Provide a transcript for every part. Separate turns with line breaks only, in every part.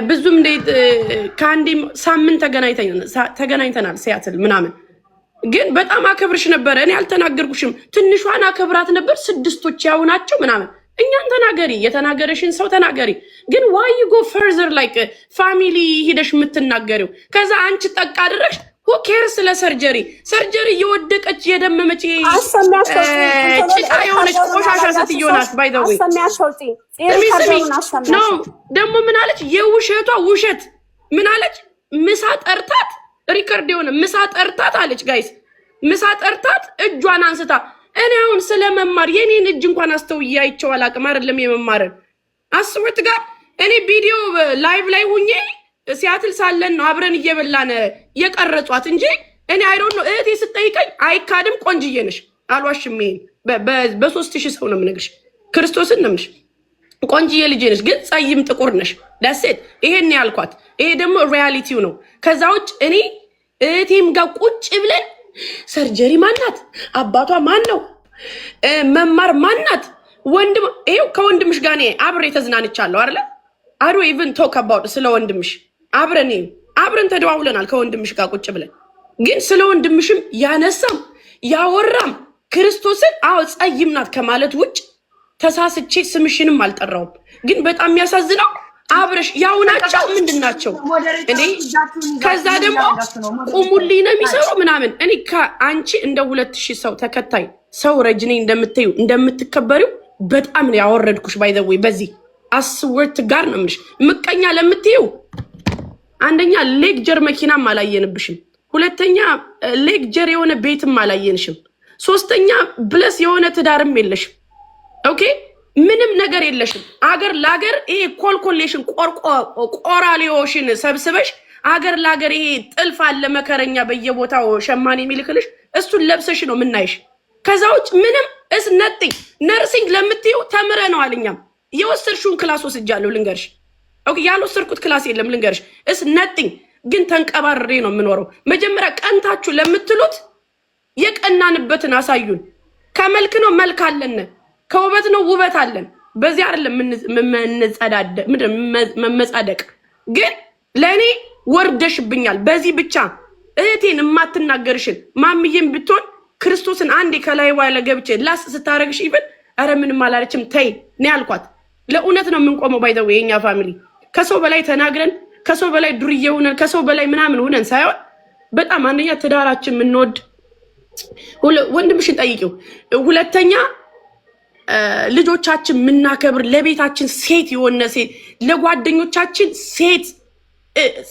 ብዙም ከአንዴ ሳምንት ተገናኝተናል ሲያትል ምናምን ግን በጣም አከብርሽ ነበር። እኔ አልተናገርኩሽም። ትንሿን አከብራት ነበር። ስድስቶች ያው ናቸው ምናምን። እኛን ተናገሪ፣ የተናገረሽን ሰው ተናገሪ። ግን why you go further like ፋሚሊ ሄደሽ የምትናገሪው? ከዛ አንቺ ጠቅ አድረሽ who cares ለሰርጀሪ እየወደቀች የደመመች ጭቃ የሆነች ቆሻሻ ስትዮ ናት። by the way ነው ደግሞ ምን አለች? የውሸቷ ውሸት ምን አለች? ምሳ ጠርታት ሪከርድ የሆነ ምሳ ጠርታት አለች። ጋይስ ምሳ ጠርታት እጇን አንስታ እኔ አሁን ስለመማር የኔን እጅ እንኳን አስተውዬ አይቼው አላቅም። አይደለም የመማርን አስወት ጋር እኔ ቪዲዮ ላይቭ ላይ ሁኜ ሲያትል ሳለን ነው አብረን እየበላን የቀረጿት እንጂ እኔ አይዶን ነው። እህቴ ስጠይቀኝ አይካድም ቆንጅዬ ነሽ አልዋሽም። ይሄን በ3000 ሰው ነው የምነግርሽ። ክርስቶስን ነው የምልሽ። ቆንጅዬ ልጅ ነሽ ግን ጸይም ጥቁር ነሽ። ዳሴት ይሄን ያልኳት። ይሄ ደግሞ ሪያሊቲው ነው። ከዛ ውጭ እኔ እህቴም ጋር ቁጭ ብለን ሰርጀሪ ማናት? አባቷ ማን ነው? መማር ማናት? ወንድም ይሄው ከወንድምሽ ጋር እኔ አብሬ ተዝናንቻለሁ አይደለ? አዶ ኢቭን ቶክ አባውት ስለ ወንድምሽ አብረን ተደዋውለናል ከወንድምሽ ጋር ቁጭ ብለን። ግን ስለ ወንድምሽም ያነሳም ያወራም ክርስቶስን አዎ ጸይም ናት ከማለት ውጭ ተሳስቼ ስምሽንም አልጠራውም። ግን በጣም የሚያሳዝነው አብረሽ ያው ናቸው ምንድናቸው እንዴ? ከዛ ደግሞ ቁሙልኝ ነው የሚሰሩ ምናምን። እኔ ከአንቺ እንደ 2000 ሰው ተከታይ ሰው ረጅኔ እንደምትከበሪው በጣም ነው ያወረድኩሽ። ባይ ዘ ወይ በዚህ አስወርት ጋር ነው ምንሽ ምቀኛ ለምትይው አንደኛ ሌክጀር መኪናም አላየንብሽም፣ ሁለተኛ ሌክጀር የሆነ ቤትም አላየንሽም፣ ሶስተኛ ብለስ የሆነ ትዳርም የለሽም። ኦኬ ምንም ነገር የለሽም። አገር ላገር ይሄ ኮልኮሌሽን ቆራሌዎሽን ሰብስበሽ አገር ላገር ይሄ ጥልፍ አለ መከረኛ በየቦታው ሸማኔ የሚልክልሽ እሱን ለብሰሽ ነው ምናይሽ። ከዛ ውጭ ምንም ነርሲንግ ለምትዩ ተምረ ነው አልኛም የወሰድሽውን ክላስ ወስጃለሁ ልንገርሽ። ኦኬ ያልወሰድኩት ክላስ የለም ልንገርሽ። ግን ተንቀባርሬ ነው የምኖረው። መጀመሪያ ቀንታችሁ ለምትሉት የቀናንበትን አሳዩን። ከመልክ ነው መልክ አለን፣ ከውበት ነው ውበት አለን። በዚህ አይደለም መመጻደቅ። ግን ለእኔ ወርደሽብኛል በዚህ ብቻ። እህቴን የማትናገርሽን ማምዬን ብትሆን ክርስቶስን አንዴ ከላይ ዋለ ገብቼ ላስ ስታረግሽ ይብል አረ ምንም አላለችም ተይ ነው ያልኳት። ለእውነት ነው የምንቆመው። ባይ ዘ ወይ የኛ ፋሚሊ ከሰው በላይ ተናግረን ከሰው በላይ ዱርዬ ሆነን ከሰው በላይ ምናምን ሆነን ሳይሆን በጣም አንደኛ ትዳራችን የምንወድ ወንድምሽን ጠይቂው፣ ሁለተኛ ልጆቻችን የምናከብር ለቤታችን ሴት የሆነ ሴት ለጓደኞቻችን ሴት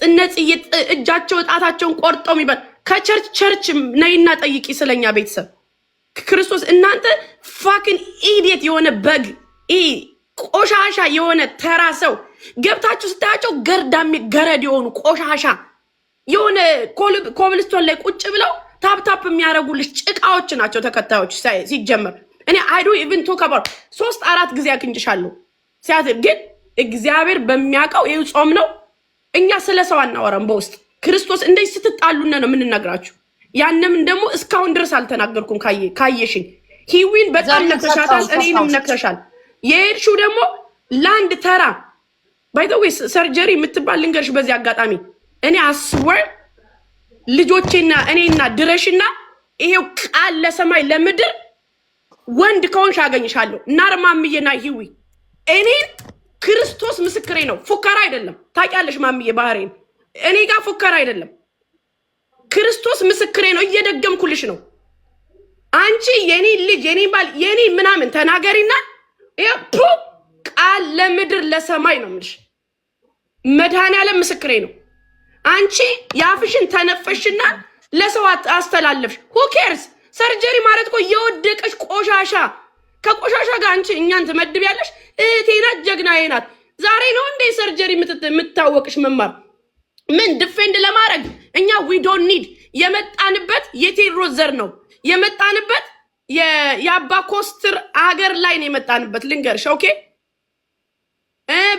እነጽዬ እጃቸው ጣታቸውን ቆርጠው የሚባል ከቸርች ነይና ጠይቂ ስለኛ ቤተሰብ ክርስቶስ። እናንተ ፋክን ኢዲየት የሆነ በግ ቆሻሻ የሆነ ተራ ሰው ገብታችሁ ስታያቸው ገርዳሚ ገረድ የሆኑ ቆሻሻ የሆነ ኮብልስቶን ላይ ቁጭ ብለው ታፕታፕ የሚያደርጉልሽ ጭቃዎች ናቸው ተከታዮች ሲጀመር። እኔ አይዶ ኢቭን ቶክ አባውት 3-4 ጊዜ አግኝቻለሁ ሲያትል። ግን እግዚአብሔር በሚያውቀው ይሄ ጾም ነው። እኛ ስለ ሰው አናወራም በውስጥ ክርስቶስ እንደዚህ ስትጣሉና ነው የምንነግራችሁ። ያንንም ደግሞ እስካሁን ድረስ አልተናገርኩም። ካየሽኝ ሂዊን በጣም ነክረሻታል፣ እኔንም ነክረሻል። የሄድሽው ደግሞ ላንድ ተራ ባይ ዘ ዌይ ሰርጀሪ የምትባል ልንገርሽ በዚህ አጋጣሚ እኔ አስወር ልጆቼና እኔና ድረሽና ይሄው ቃል ለሰማይ ለምድር ወንድ ከሆንሽ አገኝሻለሁ። ናርማምዬና ሂዊ እኔን ክርስቶስ ምስክሬ ነው። ፉከራ አይደለም። ታውቂያለሽ ማምዬ ባህሬን እኔ ጋር ፉከራ አይደለም። ክርስቶስ ምስክሬ ነው። እየደገምኩልሽ ነው። አንቺ የኔ ልጅ የኔ ባል የኔ ምናምን ተናገሪና ይሄ ቃል ለምድር ለሰማይ ነው የምልሽ። መድኃኒዓለም ምስክሬ ነው። አንቺ ያፍሽን ተነፈሽና ለሰው አስተላለፍሽ። who cares? ሰርጀሪ ማለት እኮ የወደቀሽ ቆሻሻ ከቆሻሻ ጋር አንቺ እኛን ትመድቢያለሽ። እህቴ ናት፣ ጀግናዬ ናት። ዛሬ ነው እንደ ሰርጀሪ የምታወቅሽ መማር ምን ዲፌንድ ለማድረግ እኛ we don't need የመጣንበት የቴዎድሮስ ዘር ነው የመጣንበት የአባ ኮስትር አገር ላይ ነው የመጣንበት። ልንገርሽ ኦኬ።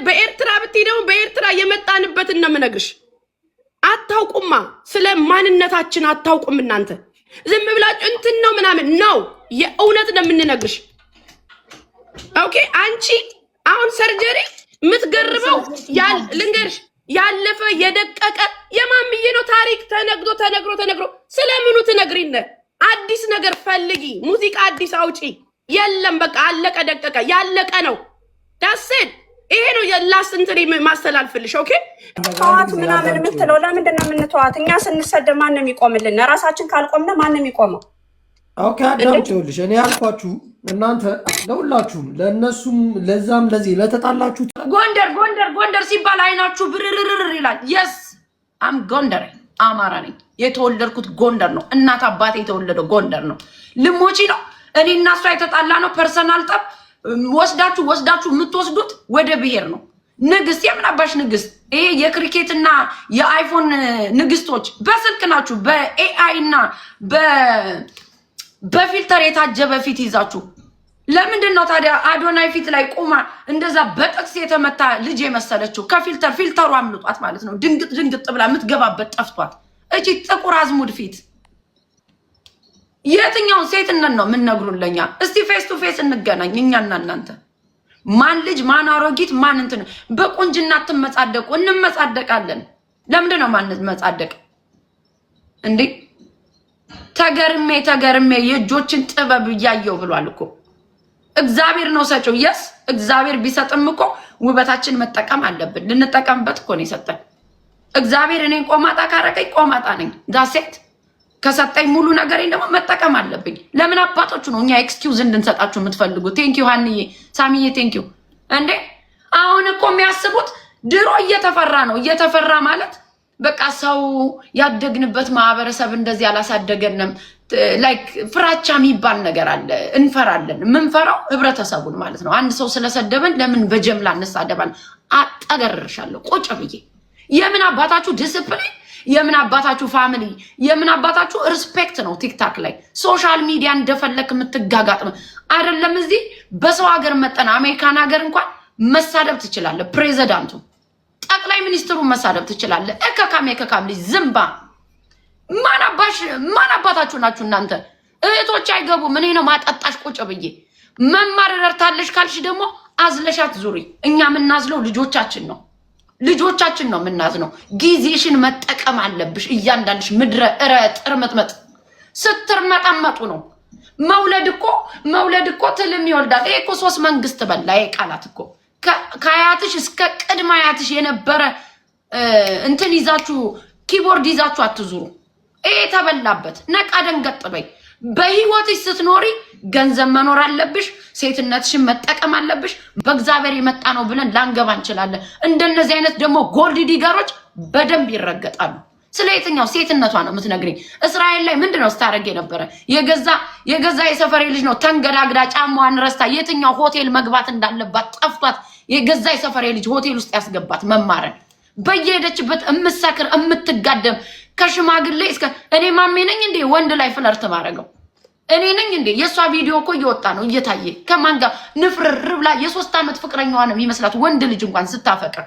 በኤርትራ ብትሄደው በኤርትራ የመጣንበት እና ምነግርሽ አታውቁማ። ስለ ማንነታችን አታውቁም እናንተ። ዝም ብላችሁ እንትን ነው ምናምን ነው። የእውነት ነው የምንነግርሽ ኦኬ። አንቺ አሁን ሰርጀሪ ምትገርበው ልንገርሽ ያለፈ የደቀቀ የማምዬ ነው ታሪክ ተነግሮ ስለምኑ ትነግሪነ? አዲስ ነገር ፈልጊ፣ ሙዚቃ አዲስ አውጪ። የለም በቃ አለቀ ደቀቀ፣ ያለቀ ነው። ዳስድ ይሄ ነው የላስ እንትን ማስተላልፍልሽ። ኦኬ
ተዋት ምናምን የምትለው ለምንድን ነው የምንተዋት? እኛ ስንሰደብ ማን ነው የሚቆምልን? ራሳችን ካልቆምነ ማን ነው የሚቆመው?
ኦኬ አዳምጪውልሽ። እኔ ያልኳችሁ እናንተ ለሁላችሁም ለነሱም ለዛም ለዚህ ለተጣላችሁ
ጎንደር ሲባል አይናችሁ ብርርርር ይላል። የስ አም ጎንደር አማራ ነኝ። የተወለድኩት ጎንደር ነው። እናት አባቴ የተወለደው ጎንደር ነው። ልሞቺ ነው። እኔ እና እሷ የተጣላ ነው ፐርሰናል ጠብ ወስዳችሁ የምትወስዱት ወደ ብሔር ነው። ንግስት የምናባሽ ንግስት? ይሄ የክሪኬትና የአይፎን ንግስቶች በስልክ ናችሁ። በኤአይ እና በፊልተር የታጀበ ፊት ይዛችሁ ለምንድን ነው ታዲያ አዶናይ ፊት ላይ ቆማ እንደዛ በጥቅስ የተመታ ልጅ የመሰለችው? ፊልተሩ አምልጧት ማለት ነው። ድንግጥ ብላ የምትገባበት ጠፍቷት እቺ ጥቁር አዝሙድ ፊት። የትኛውን ሴትነት ነው የምንነግሩን ለኛ? እስቲ ፌስ ቱ ፌስ እንገናኝ እኛና እናንተ። ማን ልጅ ማን አሮጊት ማን እንትን በቁንጅና አትመጻደቁ። እንመጻደቃለን። ለምንድን ነው ማን መጻደቅ እንዴ? ተገርሜ የእጆችን ጥበብ እያየው ብሏል እኮ እግዚአብሔር ነው ሰጪው። የስ እግዚአብሔር ቢሰጥም እኮ ውበታችን መጠቀም አለብን። ልንጠቀምበት እኮ ነው የሰጠን እግዚአብሔር። እኔን ቆማጣ ካረቀኝ ቆማጣ ነኝ። ዳሴት ከሰጠኝ ሙሉ ነገሬን ደግሞ መጠቀም አለብኝ። ለምን አባቶቹ ነው እኛ ኤክስኪውዝ እንድንሰጣችሁ የምትፈልጉ? ቴንኪዩ ሃንዬ ሳሚዬ ቴንኪዩ። እንዴ አሁን እኮ የሚያስቡት ድሮ እየተፈራ ነው። እየተፈራ ማለት በቃ ሰው ያደግንበት ማህበረሰብ እንደዚህ አላሳደገንም። ላይክ ፍራቻ የሚባል ነገር አለ። እንፈራለን። የምንፈራው ህብረተሰቡን ማለት ነው። አንድ ሰው ስለሰደበን ለምን በጀምላ እንሳደባለን? አጠገርርሻለሁ ቁጭ ብዬ። የምን አባታችሁ ዲስፕሊን፣ የምን አባታችሁ ፋሚሊ፣ የምን አባታችሁ ሪስፔክት ነው? ቲክታክ ላይ ሶሻል ሚዲያ እንደፈለክ የምትጋጋጥ አይደለም። እዚህ በሰው ሀገር መጠን አሜሪካን ሀገር እንኳን መሳደብ ትችላለህ። ፕሬዚዳንቱ ጠቅላይ ሚኒስትሩን መሳደብ ትችላለህ። እከካም ልጅ ዝምባ። ማን አባታችሁ ናችሁ እናንተ? እህቶች አይገቡም። እኔ ነው ማጠጣሽ ቁጭ ብዬ። መማር ረድታለሽ ካልሽ ደግሞ አዝለሻት ዙሪ። እኛ የምናዝለው ልጆቻችን ነው የምናዝነው። ጊዜሽን መጠቀም አለብሽ። እያንዳንድሽ ምድረ ጥርምጥመጥ ስትርመጠመጡ ነው። መውለድ እኮ ትልም ይወልዳል። ይሄ እኮ 3 መንግስት በላ። ይሄ ቃላት እኮ ከአያትሽ እስከ ቅድመ አያትሽ የነበረ እንትን ይዛችሁ ኪቦርድ ይዛችሁ አትዙሩ። ይሄ ተበላበት። ነቃ ደንገጥ በይ። በህይወትሽ ስትኖሪ ገንዘብ መኖር አለብሽ። ሴትነትሽን መጠቀም አለብሽ። በእግዚአብሔር የመጣ ነው ብለን ላንገባ እንችላለን። እንደነዚህ አይነት ደግሞ ጎልድ ዲገሮች በደንብ ይረገጣሉ። ስለ የትኛው ሴትነቷ ነው የምትነግሪኝ? እስራኤል ላይ ምንድነው ስታረግ የነበረ? የገዛ የሰፈሬ ልጅ ነው ተንገዳግዳ ጫማዋን ረስታ የትኛው ሆቴል መግባት እንዳለባት ጠፍቷት የገዛ የሰፈሬ ልጅ ሆቴል ውስጥ ያስገባት መማረን። በየሄደችበት እምሰክር እምትጋደም ከሽማግሌ እስከ እኔ ማሜ ነኝ እንዴ ወንድ ላይ ፍለርት ማረገው? እኔ ነኝ እንዴ? የሷ ቪዲዮ እኮ እየወጣ ነው እየታየ ከማን ጋር ንፍርር ብላ የ3 ዓመት ፍቅረኛዋ ነው የሚመስላት። ወንድ ልጅ እንኳን ስታፈቅር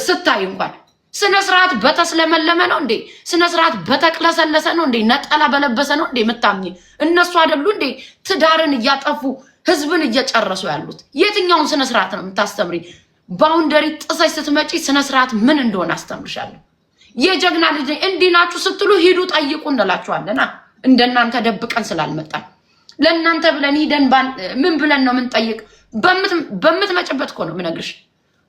ስታይ እንኳን ስነ ስርዓት በተስለመለመ ነው እንዴ? ስነ ስርዓት በተቅለሰለሰ ነው እንዴ? ነጠላ በለበሰ ነው እንዴ የምታምኚ? እነሱ አይደሉ እንዴ ትዳርን እያጠፉ ህዝብን እየጨረሱ ያሉት? የትኛውን ስነ ስርዓት ነው የምታስተምሪ? ባውንደሪ ጥሰሽ ስትመጪ ስነ ስርዓት ምን እንደሆነ አስተምርሻለሁ። የጀግና ልጅ እንዲህ ናችሁ ስትሉ ሂዱ ጠይቁ እንላችኋለና እንደናንተ ደብቀን ስላልመጣን ለእናንተ ብለን ሂደን ምን ብለን ነው የምንጠይቅ? በምትመጭበት እኮ ነው የምነግርሽ።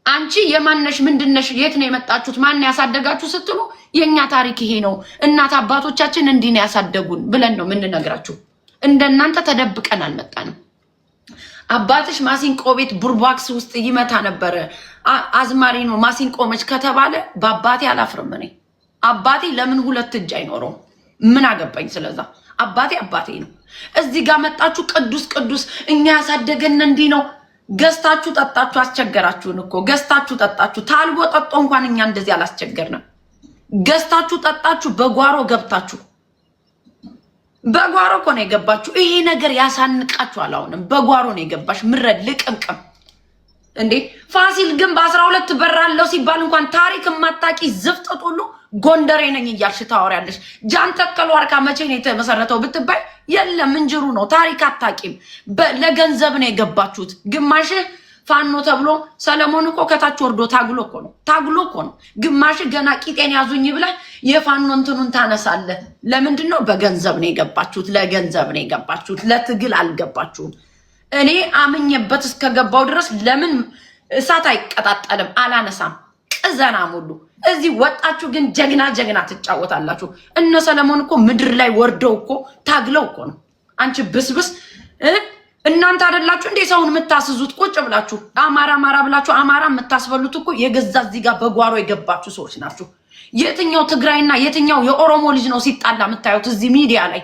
አንቺ የማነሽ ምንድነሽ? የት ነው የመጣችሁት? ማን ያሳደጋችሁ ስትሉ የኛ ታሪክ ይሄ ነው፣ እናት አባቶቻችን እንዲህ ነው ያሳደጉን ብለን ነው የምንነግራችሁ። እንደናንተ ተደብቀን አልመጣንም። አባትሽ ማሲንቆ ቤት ቡርባክስ ውስጥ ይመታ ነበረ። አዝማሪ ነው ማሲንቆ መች ከተባለ በአባቴ አላፍርም። እኔ አባቴ ለምን 2 እጅ አይኖረውም? ምን አገባኝ ስለዛ። አባቴ ነው። እዚህ ጋር መጣችሁ ቅዱስ እኛ ያሳደገን እንዲህ ነው። ገዝታችሁ ጠጣችሁ አስቸገራችሁን እኮ። ገዝታችሁ ጠጣችሁ ታልቦ ጠጦ እንኳን እኛ እንደዚህ አላስቸገርንም። ገዝታችሁ ጠጣችሁ በጓሮ ገብታችሁ በጓሮ እኮ ነው የገባችሁ። ይሄ ነገር ያሳንቃችኋል። አሁንም በጓሮ ነው የገባሽ። ምረድ ልቅምቅም እንዴ! ፋሲል ግን በ12 በር አለው ሲባል እንኳን ታሪክ ማጣቂ ዝፍጥጥ ሁሉ ጎንደሬ ነኝ እያልሽ ታወሪያለሽ። ጃን ተከል ዋርካ መቼ ነው የተመሰረተው ብትባይ የለም እንጅሩ ነው። ታሪክ አታቂም። ለገንዘብ ነው የገባችሁት። ግማሽ
ፋኖ ተብሎ ሰለሞን እኮ ከታች ወርዶ ታግሎ እኮ ነው። ግማሽ ገና ቂጤን ያዙኝ ብላ የፋኖ እንትኑን ታነሳለህ። ለምንድነው? በገንዘብ ነው የገባችሁት፣ ለገንዘብ ነው የገባችሁት፣ ለትግል አልገባችሁም። እኔ አምኜበት እስከገባው ድረስ ለምን እሳት አይቀጣጠልም አላነሳም። ቅዘና ሙሉ እዚህ ወጣችሁ ግን ጀግና ትጫወታላችሁ። እነ ሰለሞን እኮ ምድር ላይ ወርደው እኮ ታግለው እኮ ነው። አንቺ ብስብስ እናንተ አይደላችሁ እንዴ ሰውን የምታስዙት? ቁጭ ብላችሁ አማራ ብላችሁ አማራ የምታስበሉት እኮ የገዛ እዚህ ጋር በጓሮ የገባችሁ ሰዎች ናችሁ። የትኛው ትግራይና የትኛው የኦሮሞ ልጅ ነው ሲጣላ የምታዩት እዚህ ሚዲያ ላይ?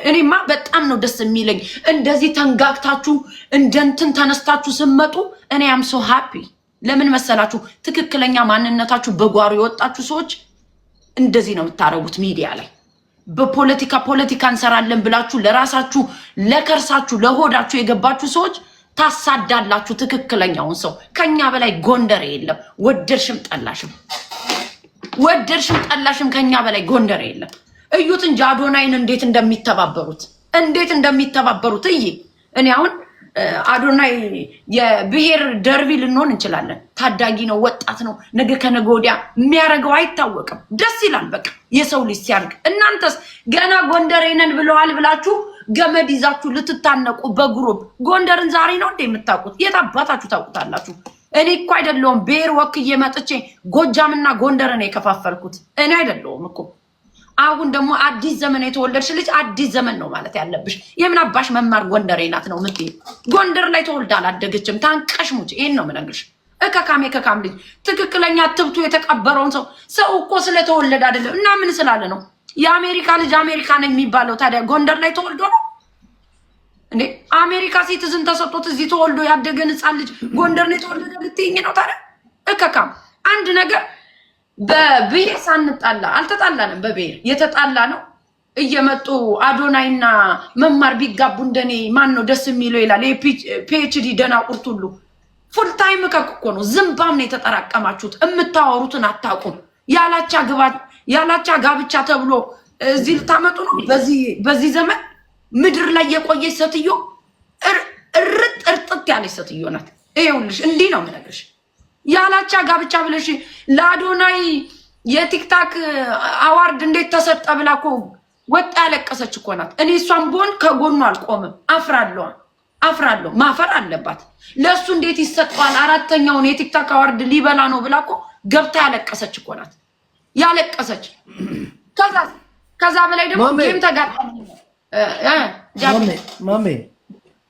እኔማ በጣም ነው ደስ የሚለኝ እንደዚህ ተንጋግታችሁ እንደንትን ተነስታችሁ ስመጡ። እኔ አም ሶ ሃፒ። ለምን መሰላችሁ? ትክክለኛ ማንነታችሁ በጓሮ የወጣችሁ ሰዎች እንደዚህ ነው የምታረጉት ሚዲያ ላይ። በፖለቲካ እንሰራለን ብላችሁ ለራሳችሁ ለከርሳችሁ ለሆዳችሁ የገባችሁ ሰዎች ታሳዳላችሁ ትክክለኛውን ሰው። ከኛ በላይ ጎንደር የለም። ወደድሽም ጠላሽም ከኛ በላይ ጎንደር የለም። እዩት እንጂ አዶናይን እንዴት እንደሚተባበሩት እኔ አሁን አዶናይ የብሔር ደርቢ ልንሆን እንችላለን። ታዳጊ ነው፣ ወጣት ነው። ነገ ከነገ ወዲያ የሚያደርገው አይታወቅም። ደስ ይላል በቃ የሰው ልጅ ሲያድግ። እናንተስ ገና ጎንደሬ ነን ብለዋል ብላችሁ ገመድ ይዛችሁ ልትታነቁ በግሩፕ ጎንደርን ዛሬ ነው እንደ የምታውቁት? የት አባታችሁ ታውቁታላችሁ? እኔ እኮ አይደለሁም ብሔር ወክዬ መጥቼ ጎጃምና ጎንደርን የከፋፈልኩት እኔ አይደለሁም እኮ። አሁን ደግሞ አዲስ ዘመን የተወለድሽ ልጅ አዲስ ዘመን ነው ማለት ያለብሽ። የምን አባሽ መማር ጎንደሬ ናት ነው የምትይው? ጎንደር ላይ ተወልዳ አላደገችም። ታንቀሽ ሙች። ይሄን ነው የምነግርሽ። ከካም ልጅ ትክክለኛ ትብቱ የተቀበረውን ሰው እኮ ስለተወለደ አይደለም እና ምን ስላለ ነው የአሜሪካ ልጅ አሜሪካ ነው የሚባለው? ታዲያ ጎንደር ላይ ተወልዶ ነው እንዴ? አሜሪካ ሲቲዝን ተሰጥቶት እዚህ ተወልዶ ያደገን ሕፃን ልጅ ጎንደር ነው የተወለደ ልትይኝ ነው ታዲያ? ከካም አንድ ነገር በብሔር ሳንጣላ አልተጣላንም። በብሔር የተጣላ ነው እየመጡ አዶናይና መማር ቢጋቡ እንደኔ ማን ነው ደስ የሚለው ይላል። ፒኤችዲ ደናቁርት ሁሉ ፉል ታይም እኮ ነው። ዝምባም ነው የተጠራቀማችሁት። የምታወሩትን አታውቁም። ያላቻ ጋብቻ ተብሎ እዚህ ልታመጡ ነው። በዚህ ዘመን ምድር ላይ የቆየች ሴትዮ እርጥጥ ያለች ሴትዮ ናት። ይኸውልሽ እንዲህ ነው የምነግርሽ። ያላቻ ጋብቻ ብለሽ ለአዶናይ የቲክታክ አዋርድ እንዴት ተሰጠ ብላ እኮ ወጣ ያለቀሰች እኮ ናት። እኔ እሷን ብሆን ከጎኑ አልቆምም። አፍራለሁ። ማፈር አለባት። ለእሱ እንዴት ይሰጠዋል? አራተኛውን የቲክታክ አዋርድ ሊበላ ነው ብላ እኮ ገብታ ያለቀሰች እኮ ናት። ያለቀሰች ከዛ በላይ ደግሞ ጌም ተጋጣሚ
ማሜ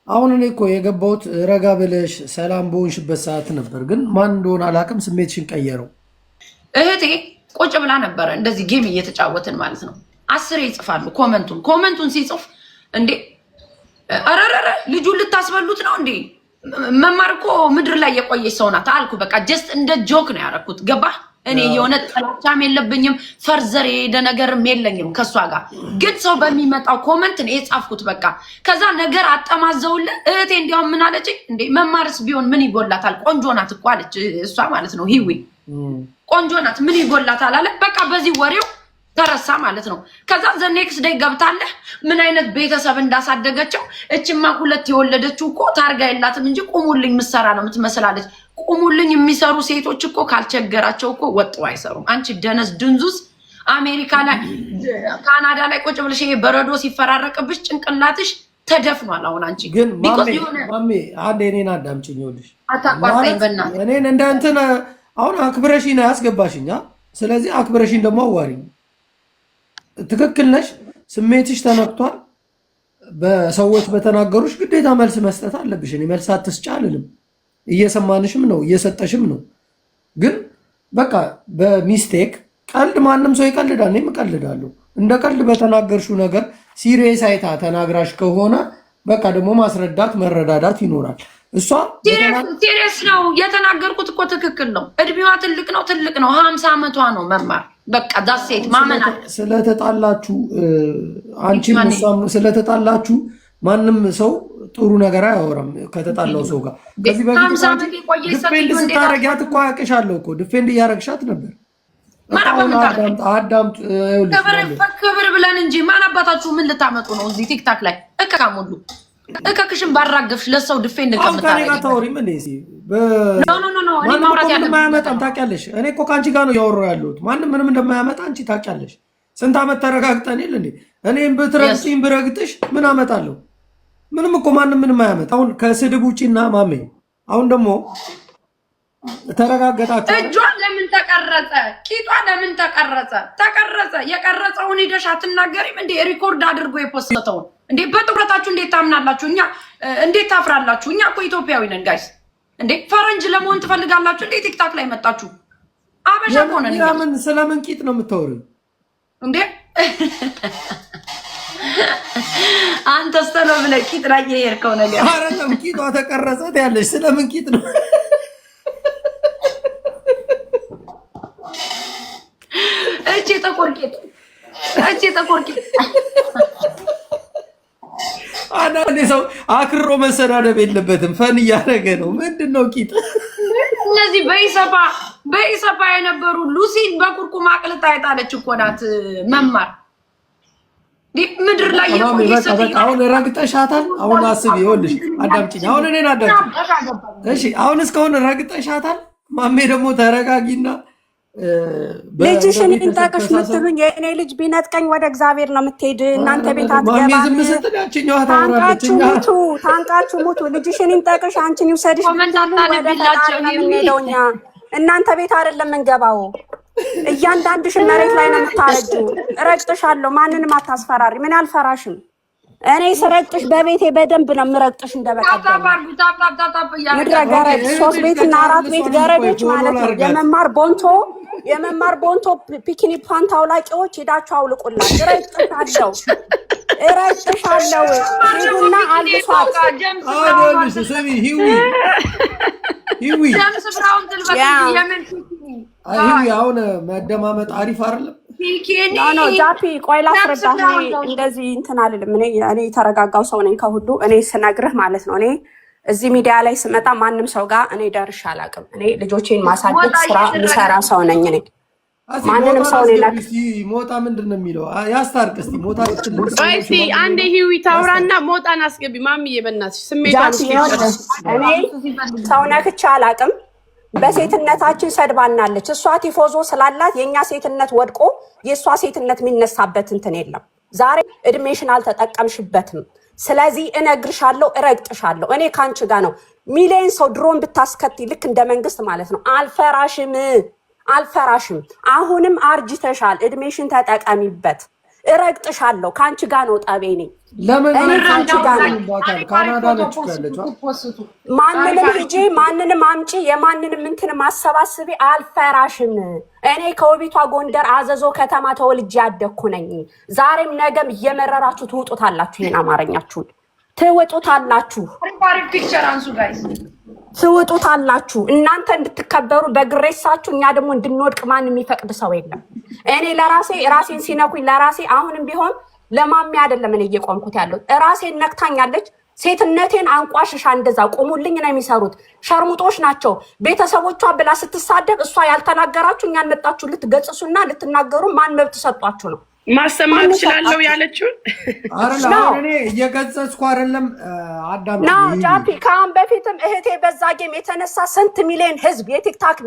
አሁን እኔ እኮ የገባሁት ረጋ ብለሽ ሰላም በሆንሽበት ሰዓት ነበር፣ ግን ማን እንደሆነ አላውቅም ስሜትሽን ቀየረው።
እህቴ ቁጭ ብላ ነበረ እንደዚህ ጌም እየተጫወትን ማለት ነው። 10 ይጽፋሉ ኮመንቱን ሲጽፍ እንዴ አረረረ ልጁን ልታስበሉት ነው እንዴ? መማር እኮ ምድር ላይ የቆየች ሰው ናት አልኩ። በቃ ጀስት እንደ ጆክ ነው ያደረኩት። ገባ? እኔ የሆነ ጥላቻም የለብኝም ፈርዘር የሄደ ነገርም የለኝም ከሷ ጋር። ግን ሰው በሚመጣው ኮመንት ነው የጻፍኩት። በቃ ከዛ ነገር አጠማዘውልህ። እህቴ እንዲያውም ምን አለችኝ እንዴ መማርስ ቢሆን ምን ይጎላታል? ቆንጆ ናት እኮ አለች እሷ ማለት ነው። ሂዊ ቆንጆ ናት ምን ይጎላታል አለ። በቃ በዚህ ወሬው ተረሳ ማለት ነው። ከዛ ዘ ኔክስት ዴይ ገብታለህ ምን አይነት ቤተሰብ እንዳሳደገችው። እችማ 2 የወለደችው እኮ ታርጋ የላትም እንጂ ቁሙልኝ ምሰራ ነው የምትመስላለች። ቁሙልኝ የሚሰሩ ሴቶች እኮ ካልቸገራቸው እኮ ወጥው አይሰሩም። አንቺ ደነስ ድንዙዝ አሜሪካ ላይ ካናዳ ላይ ቁጭ ብለሽ ይሄ በረዶ ሲፈራረቅብሽ ጭንቅላትሽ ተደፍኗል። አሁን አንቺ
ግን ማሜ አንዴ እኔን አዳምጪኝ። ይኸውልሽ
አታቋርጠኝ በእናትህ።
እኔን እንደ እንትን አሁን አክብረሽኝ ነው ያስገባሽኝ። ስለዚህ አክብረሽኝ ደግሞ አዋሪኝ። ትክክል ነሽ። ስሜትሽ ተነክቷል። በሰዎች በተናገሩሽ ግዴታ መልስ መስጠት አለብሽ። እኔ መልስ አትስጫ አልልም። እየሰማንሽም ነው እየሰጠሽም ነው። ግን በቃ በሚስቴክ ቀልድ ማንም ሰው ይቀልዳል። እኔም እቀልዳለሁ። እንደ ቀልድ በተናገርሽው ነገር ሲሪየስ አይታ ተናግራሽ ከሆነ በቃ ደግሞ ማስረዳት መረዳዳት ይኖራል። እሷ
ሲሪየስ ነው የተናገርኩት እኮ ትክክል ነው። እድሜዋ ትልቅ ነው 50 ዓመቷ ነው መማር። በቃ ዳሴት ማመን
ስለተጣላችሁ አንቺም እሷም ስለተጣላችሁ ማንም ሰው ጥሩ ነገር አያወራም ከተጣላው ሰው ጋር። ከዚህ በፊት ዲፌንድ ስታረጊያት እኮ አያውቅሻለሁ እኮ ዲፌንድ እያረግሻት ነበር። አዳምጥ
ክብር ብለን እንጂ ማን አባታችሁ ምን ልታመጡ ነው እዚህ ቲክታክ ላይ? እከካም ሁሉ እከክሽን ባራገፍሽ ለሰው ድፌን
ከኔ ጋር ታወሪም እንዴ?
ኖ እኔ ማውራት
እንደማያመጣም ታውቂያለሽ። እኔ እኮ ከአንቺ ጋር ነው እያወራሁ ያለሁት። ማንም ምንም እንደማያመጣ አንቺ ታውቂያለሽ። ስንት ዓመት ተረጋግጠን የለ እንዴ? እኔም ብትረግጪኝ ብረግጥሽ ምን አመጣለሁ? ምንም እኮ ማንም ምንም አያመጣ። አሁን ከስድብ ውጪና ማሜ አሁን ደግሞ ተረጋገጣችሁ።
እጇ ለምን ተቀረጸ? ቂጧ ለምን ተቀረጸ? የቀረጸውን ሄደሽ አትናገሪም እንዴ? ሪኮርድ አድርጎ የፖስተውን እንዴ? በጥቁረታችሁ እንዴት ታምናላችሁ? እኛ እንዴት ታፍራላችሁ? እኛ እኮ ኢትዮጵያዊ ነን ጋይስ። እንዴ ፈረንጅ ለመሆን ትፈልጋላችሁ እንዴ? ቲክታክ ላይ መጣችሁ። አበሻ ሆነ
ለምን ስለምን ቂጥ ነው የምታወሪው
እንዴ? አንተ ስተሎ ብለህ ቂጥ ላይ የሄድከው ነገር
አይደለም። ቂጧ ተቀረጸ ያለሽ ስለምን ቂጥ ነው?
እቺ ተቆርቂት
አንዳንዴ ሰው አክሮ መሰዳደብ የለበትም። ፈን እያደረገ ነው። ምንድነው ቂጥ?
እነዚህ በኢሰፓ የነበሩ ሉሲን በኩርኩም አቅልጣ አይጣለች እኮ ናት መማር ምድር ላይ
አሁን ረግጠሻታል። አሁን አስቢ፣ ይኸውልሽ አዳምጪኝ። አሁን እኔን አዳምጪኝ እሺ። አሁን እስካሁን ረግጠሻታል። ማሜ ደግሞ ተረጋጊና
ልጅሽን ይንጠቅሽ ምትሉኝ የእኔ ልጅ ቢነጥቀኝ ወደ እግዚአብሔር ነው የምትሄድ። እናንተ ቤት አትገባም። ታንቃችሁ ሙቱ። ልጅሽን ይንጠቅሽ አንቺን ይውሰድሽ ወደ ፈጣሪ ነው የምንሄደው እኛ። እናንተ ቤት አይደለም የምንገባው። እያንዳንድሽን መሬት ላይ ነው የምታረጁ። እረግጥሻለሁ። ማንንም አታስፈራሪ። ምን አልፈራሽም። እኔ ስረግጥሽ በቤቴ በደንብ ነው የምረግጥሽ። እንደበቀደም ምድረ ገረድ 3 ቤትና 4 ቤት ገረዶች ማለት ነው። የመማር ቦንቶ ፒኪኒ ፓንት አውላቂዎች ሄዳችሁ አውልቁላት። እረግጥሻለሁ። ሂዱና አልሷት።
አሁን መደማመጥ አሪፍ አይደለም።
ኖ ጃፒ ቆይ ላስረዳህ። እንደዚህ እንትን አልልም። እኔ የተረጋጋው ሰው ነኝ ከሁሉ። እኔ ስነግርህ ማለት ነው። እኔ እዚህ ሚዲያ ላይ ስመጣ ማንም ሰው ጋር እኔ ደርሼ አላውቅም። እኔ ልጆቼን ማሳደግ ስራ የምሰራ ሰው ነኝ። እኔ ማንንም ሰው
ሞጣ ምንድን ነው የሚለው? ያስታርቅ እስኪ ሞጣ።
እስኪ አንዴ ሂዊ ታውራና ሞጣን አስገቢ። ማሚዬ በእናትሽ ስሜቷን
እኔ ሰው ነክቼ አላውቅም። በሴትነታችን ሰድባናለች። እሷ ቲፎዞ ስላላት የእኛ ሴትነት ወድቆ የእሷ ሴትነት የሚነሳበት እንትን የለም። ዛሬ እድሜሽን አልተጠቀምሽበትም። ስለዚህ እነግርሻለሁ፣ እረግጥሻለሁ። እኔ ከአንቺ ጋር ነው። ሚሊዮን ሰው ድሮን ብታስከትይ ልክ እንደ መንግስት ማለት ነው። አልፈራሽም። አሁንም አርጅተሻል። እድሜሽን ተጠቀሚበት። እረግጥሻለሁ። ከአንቺ ጋር ነው ጠቤ። ማንንም ሂጂ፣ ማንንም አምጪ፣ የማንንም እንትን ማሰባስቢ አልፈራሽም። እኔ ከውቢቷ ጎንደር አዘዞ ከተማ ተወልጄ ያደግኩ ነኝ። ዛሬም ነገም እየመረራችሁ ትውጡታላችሁ። ይሄን አማርኛችሁን ትውጡታላችሁ። እናንተ እንድትከበሩ በግሬሳችሁ፣ እኛ ደግሞ እንድንወድቅ ማንም የሚፈቅድ ሰው የለም። እኔ ራሴን ሲነኩኝ ለራሴ አሁንም ቢሆን ለማሚ አይደለም እኔ እየቆምኩት ያለው። ራሴን ነክታኛለች። ሴትነቴን አንቋሽሻ እንደዛ ቆሙልኝ ነው የሚሰሩት። ሸርሙጦች ናቸው። ቤተሰቦቿ ብላ ስትሳደብ እሷ ያልተናገራችሁ እኛን መጣችሁ ልትገጽሱና ልትናገሩ ማን መብት ሰጧችሁ ነው?
ማሰማት እችላለሁ ያለችውን
እኔ እየገጸጽኩ አይደለም። አዳም
ጃፒ ከአሁን በፊትም እህቴ በዛ ጌም የተነሳ ስንት ሚሊዮን ህዝብ የቲክታክ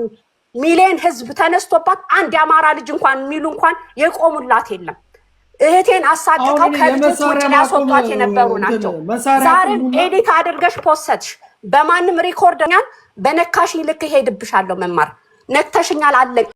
ሚሊዮን ህዝብ ተነስቶባት አንድ የአማራ ልጅ እንኳን የሚሉ እንኳን የቆሙላት የለም። እህቴን አሳቅቀው ከልጆች ውጭ ያስወጧት የነበሩ ናቸው። ዛሬም ኤዲት አድርገሽ ፖስትሽ በማንም ሪኮርድኛል በነካሽኝ ልክ ሄድብሻለሁ። መማር ነክተሽኛል አለ